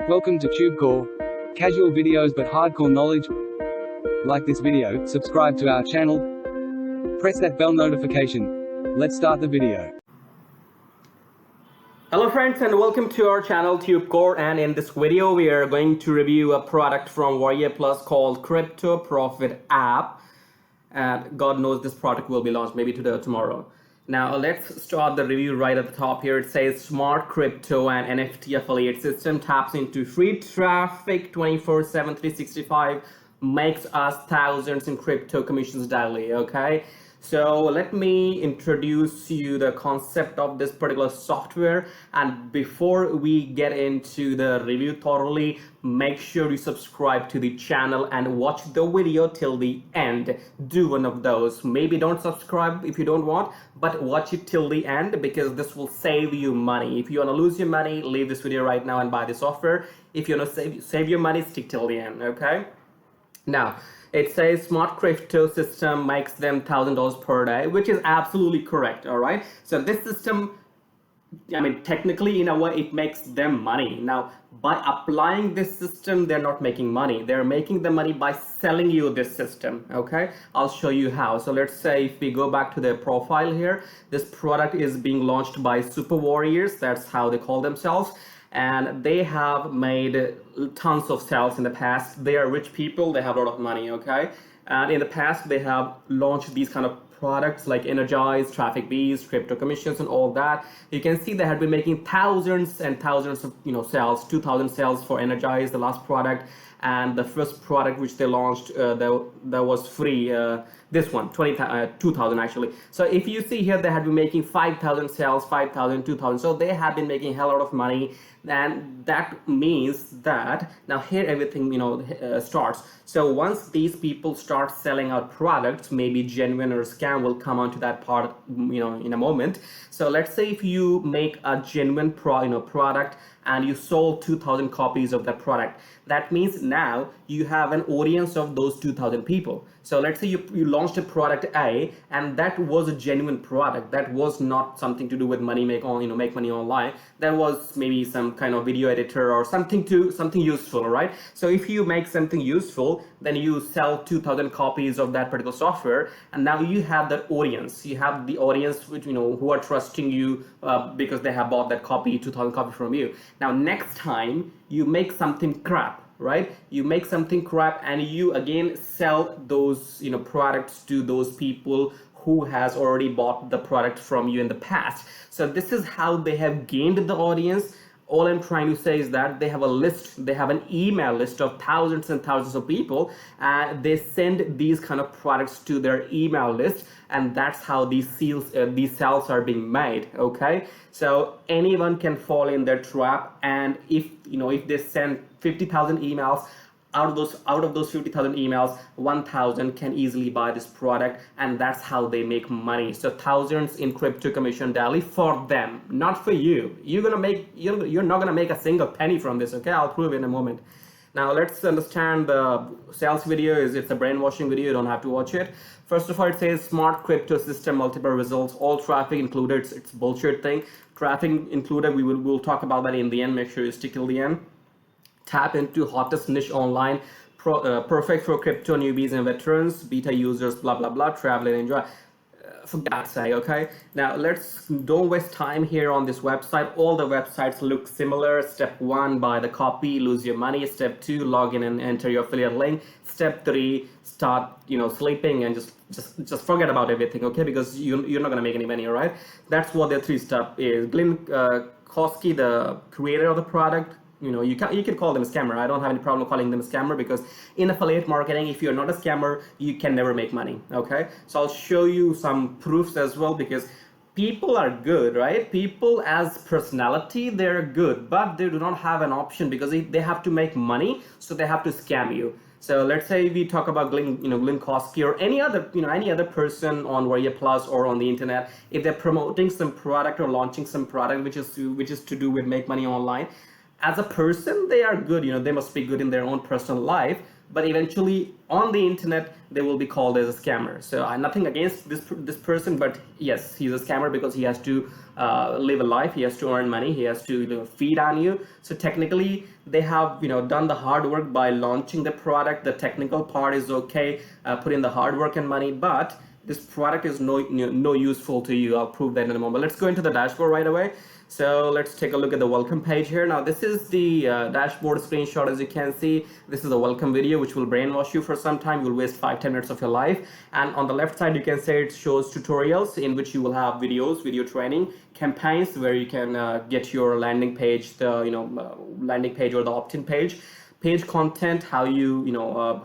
Welcome to TubeCore. Casual videos but hardcore knowledge. Like this video, subscribe to our channel, press that bell notification. Let's start the video. Hello friends and welcome to our channel TubeCore, and in this video we are going to review a product from Warrior Plus called CryptoProfit app, and God knows this product will be launched maybe today or tomorrow. Now let's start the review right at the top here. It says smart crypto and NFT affiliate system taps into free traffic 24/7 365, makes us thousands in crypto commissions daily. Okay, so let me introduce you the concept of this particular software, and before we get into the review thoroughly, make sure you subscribe to the channel and watch the video till the end. Do one of those. Maybe don't subscribe if you don't want, but watch it till the end because this will save you money. If you want to lose your money, leave this video right now and buy the software. If you want to save your money, stick till the end. Okay, now it says smart crypto system makes them $1,000 per day, which is absolutely correct. All right, so this system, I mean, technically in a way it makes them money. Now by applying this system, they're not making money, they're making the money by selling you this system. Okay, I'll show you how. So let's say if we go back to their profile here, this product is being launched by super warriors, that's how they call themselves, and they have made tons of sales in the past. They are rich people, they have a lot of money. Okay, and in the past they have launched these kind of products like Energize, Traffic Bees, crypto commissions, and all that. You can see they had been making thousands and thousands of sales. 2,000 sales for Energize, the last product, and the first product which they launched that was free. This one 2,000 actually. So if you see here, they had been making 5,000 sales, 5,000, 2,000. So they have been making a hell lot of money, and that means that now here everything starts. So once these people start selling out products, maybe genuine or scam, will come onto that part in a moment. So let's say if you make a genuine product and you sold 2,000 copies of that product, that means now you have an audience of those 2,000 people. So let's say you launched a product A, and that was a genuine product. That was not something to do with make money online. That was maybe some kind of video editor or something useful, right? So if you make something useful, then you sell 2,000 copies of that particular software, and now you have that audience. You have the audience which who are trusting you because they have bought that 2,000 copies from you. Now next time you make something crap, right? You make something crap and you again sell those products to those people who has already bought the product from you in the past. So this is how they have gained the audience. All I'm trying to say is that they have a list, they have an email list of thousands and thousands of people, and they send these kind of products to their email list, and that's how these sales are being made. Okay, so anyone can fall in their trap, and if they send 50,000 emails, out of those 50,000 emails, 1,000 can easily buy this product, and that's how they make money. So thousands in crypto commission daily for them, not for you. You're not gonna make a single penny from this. Okay, I'll prove in a moment. Now let's understand the sales video. It's a brainwashing video, you don't have to watch it. First of all, it says smart crypto system, multiple results, all traffic included. It's bullshit thing. Traffic included, we'll talk about that in the end. Make sure you stick till the end. Tap into hottest niche online, perfect for crypto newbies and veterans, beta users, blah blah blah, travel and enjoy. For God's sake. Okay, now don't waste time here on this website. All the websites look similar. Step 1, buy the copy, lose your money. Step 2, log in and enter your affiliate link. Step 3, start sleeping and just forget about everything. Okay, because you're not gonna make any money. All right, that's what the 3 step is. Glenn Kosky, the creator of the product, you can call them a scammer. I don't have any problem calling them a scammer, because in affiliate marketing, if you're not a scammer, you can never make money. Okay, so I'll show you some proofs as well, because people are good, right? People as personality, they're good, but they do not have an option because they have to make money, so they have to scam you. So let's say we talk about Glenn Kosky or any other person on Warrior Plus or on the internet. If they're promoting some product or launching some product which is to do with make money online, as a person they are good. They must be good in their own personal life, but eventually on the internet they will be called as a scammer. So nothing against this person, but yes, he's a scammer because he has to live a life, he has to earn money, he has to, you know, feed on you. So technically they have, you know, done the hard work by launching the product. The technical part is okay, put in the hard work and money, but this product is no useful to you. I'll prove that in a moment. Let's go into the dashboard right away. So let's take a look at the welcome page here. Now this is the dashboard screenshot. As you can see, this is a welcome video which will brainwash you for some time. You'll waste 5-10 minutes of your life. And on the left side, you can say it shows tutorials in which you will have videos, video training, campaigns where you can get your landing page, the landing page or the opt-in page content, how you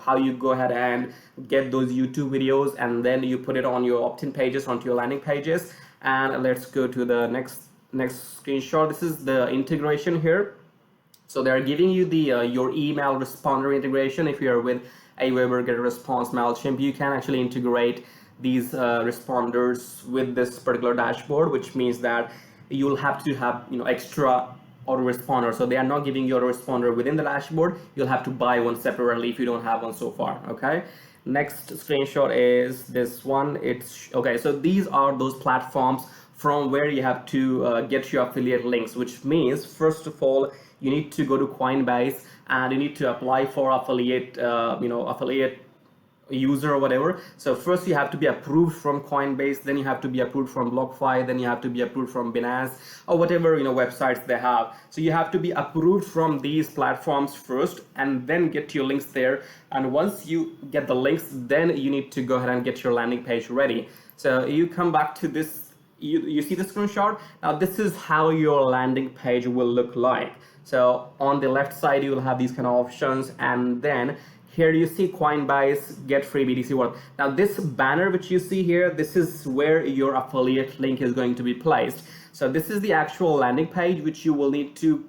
how you go ahead and get those YouTube videos, and then you put it on your opt-in pages, onto your landing pages. And let's go to the next screenshot. This is the integration here. So they're giving you the your email responder integration. If you're with Aweber, GetResponse, MailChimp, you can actually integrate these responders with this particular dashboard, which means that you'll have to have extra autoresponder. So they are not giving you autoresponder within the dashboard. You'll have to buy one separately if you don't have one so far. Okay, next screenshot is this one. It's okay, so these are those platforms from where you have to get your affiliate links, which means first of all you need to go to Coinbase and you need to apply for affiliate affiliate user or whatever. So first you have to be approved from Coinbase, then you have to be approved from BlockFi, then you have to be approved from Binance or whatever websites they have. So you have to be approved from these platforms first and then get your links there. And once you get the links, then you need to go ahead and get your landing page ready. So you come back to this, you see the screenshot. Now this is how your landing page will look like. So on the left side you will have these kind of options, and then here you see Coinbase, get free BTC wallet. Now this banner which you see here, this is where your affiliate link is going to be placed. So this is the actual landing page which you will need to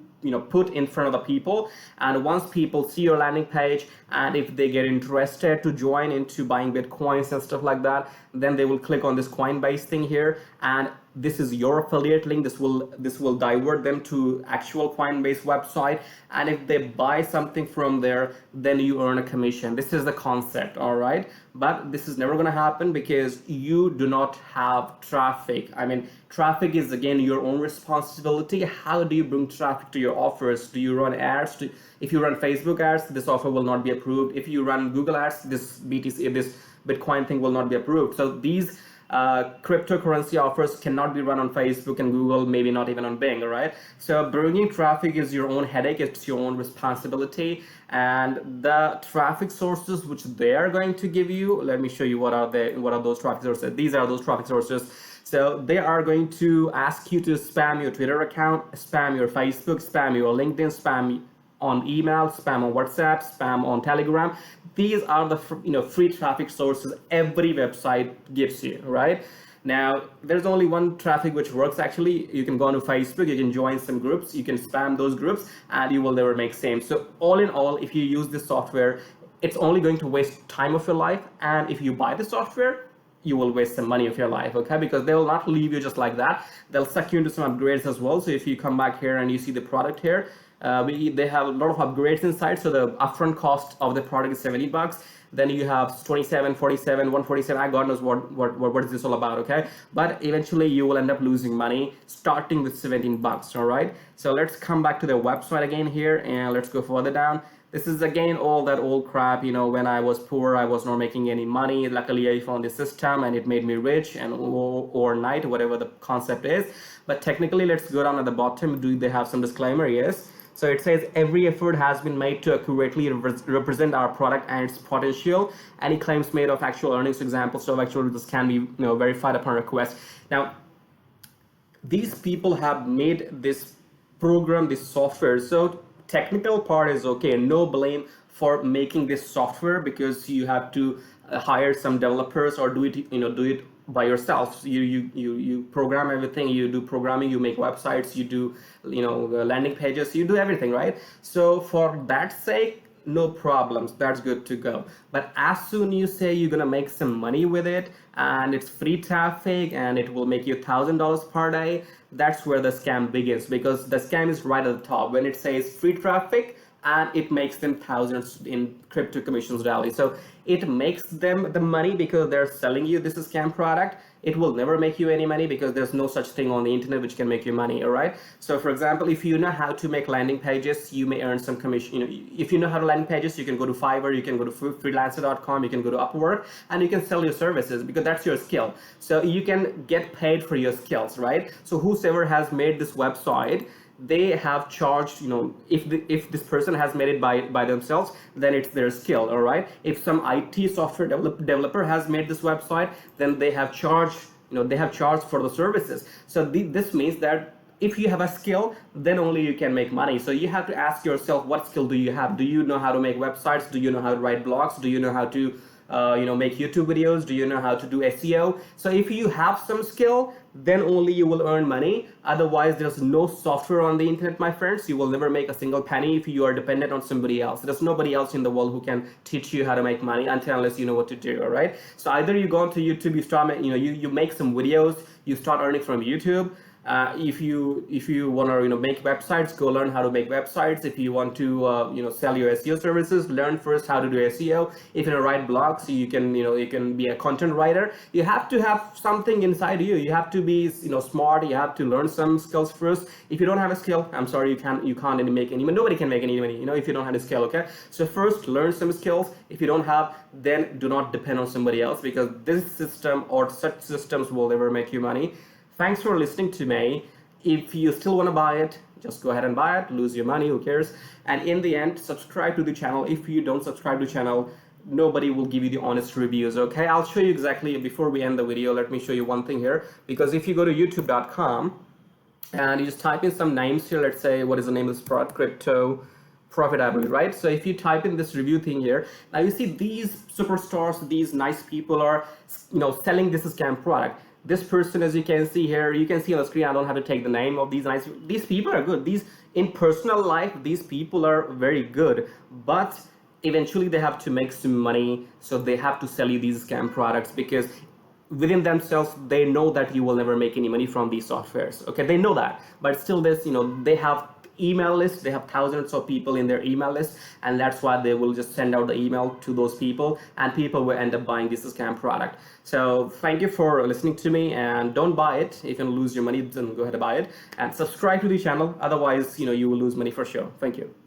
put in front of the people. And once people see your landing page, and if they get interested to join into buying Bitcoins and stuff like that, then they will click on this Coinbase thing here, and this is your affiliate link. This will divert them to actual Coinbase website, and if they buy something from there, then you earn a commission. This is the concept, all right? But this is never going to happen because you do not have traffic. I mean, traffic is again your own responsibility. How do you bring traffic to your offers? Do you run ads? If you run Facebook ads, this offer will not be approved. If you run Google ads, this Bitcoin thing will not be approved. So these cryptocurrency offers cannot be run on Facebook and Google, maybe not even on Bing, all right? So bringing traffic is your own headache, it's your own responsibility. And the traffic sources which they are going to give you, let me show you what are those traffic sources. These are those traffic sources. So they are going to ask you to spam your Twitter account, spam your Facebook, spam your LinkedIn, spam on email, spam on WhatsApp, spam on Telegram. These are the free traffic sources every website gives you, right? Now there's only one traffic which works actually. You can go onto Facebook, you can join some groups, you can spam those groups, and you will never make same. So all in all, if you use this software, it's only going to waste time of your life, and if you buy the software, you will waste some money of your life, okay? Because they will not leave you just like that. They'll suck you into some upgrades as well. So if you come back here and you see the product here, they have a lot of upgrades inside. So the upfront cost of the product is $70. Then you have 27, 47, 147. God knows what is this all about, okay? But eventually you will end up losing money starting with $17, all right? So let's come back to the website again here, and let's go further down. This is again all that old crap, when I was poor, I was not making any money. Luckily, I found the system and it made me rich, and overnight, whatever the concept is. But technically, let's go down at the bottom. Do they have some disclaimer? Yes. So it says every effort has been made to accurately represent our product and its potential. Any claims made of actual earnings, examples of actual results can be verified upon request. Now, these people have made this program, this software. So technical part is okay, no blame for making this software, because you have to hire some developers or do it by yourself. You program everything, you do programming, you make websites, you do landing pages, you do everything, right? So for that sake, no problems, that's good to go. But as soon you say you're gonna make some money with it and it's free traffic and it will make you $1,000 per day, that's where the scam begins, because the scam is right at the top. When it says free traffic and it makes them thousands in crypto commissions daily. So it makes them the money because they're selling you this scam product. It will never make you any money because there's no such thing on the internet which can make you money. All right, so for example, if you know how to make landing pages, you may earn some commission. If you know how to landing pages, you can go to Fiverr, you can go to freelancer.com, you can go to Upwork, and you can sell your services because that's your skill. So you can get paid for your skills, right? So whosoever has made this website, they have charged, if this person has made it by themselves, then it's their skill. All right, if some IT software developer has made this website, then they have charged, for the services. So this means that if you have a skill, then only you can make money. So you have to ask yourself, what skill do you have? Do you know how to make websites? Do you know how to write blogs? Do you know how to make YouTube videos? Do you know how to do SEO? So if you have some skill, then only you will earn money. Otherwise, there's no software on the internet, my friends. You will never make a single penny if you are dependent on somebody else. There's nobody else in the world who can teach you how to make money unless you know what to do. All right, so either you go onto YouTube, you start, you make some videos, you start earning from YouTube. If you want to make websites, go learn how to make websites. If you want to sell your SEO services, learn first how to do SEO. If you write blogs, you can be a content writer. You have to have something inside you. You have to be smart. You have to learn some skills first. If you don't have a skill, I'm sorry, you can't make any money. Nobody can make any money if you don't have a skill. Okay, so first learn some skills. If you don't have, then do not depend on somebody else, because this system or such systems will never make you money. Thanks for listening to me. If you still want to buy it, just go ahead and buy it, lose your money, who cares? And in the end, subscribe to the channel. If you don't subscribe to the channel, nobody will give you the honest reviews. Okay, I'll show you exactly. Before we end the video, let me show you one thing here, because if you go to youtube.com and you just type in some names here, let's say, what is the name of this product? CryptoProfit, I believe, right? So if you type in this review thing here, now you see these superstars, these nice people are selling this scam product. This person, as you can see here, you can see on the screen, I don't have to take the name of these people are good. These, in personal life, these people are very good, but eventually they have to make some money, so they have to sell you these scam products, because within themselves they know that you will never make any money from these softwares. Okay, they know that, but still they have email list, they have thousands of people in their email list, and that's why they will just send out the email to those people, and people will end up buying this scam product. So thank you for listening to me, and don't buy it. If you can lose your money, then go ahead and buy it, and subscribe to the channel. Otherwise, you will lose money for sure. Thank you.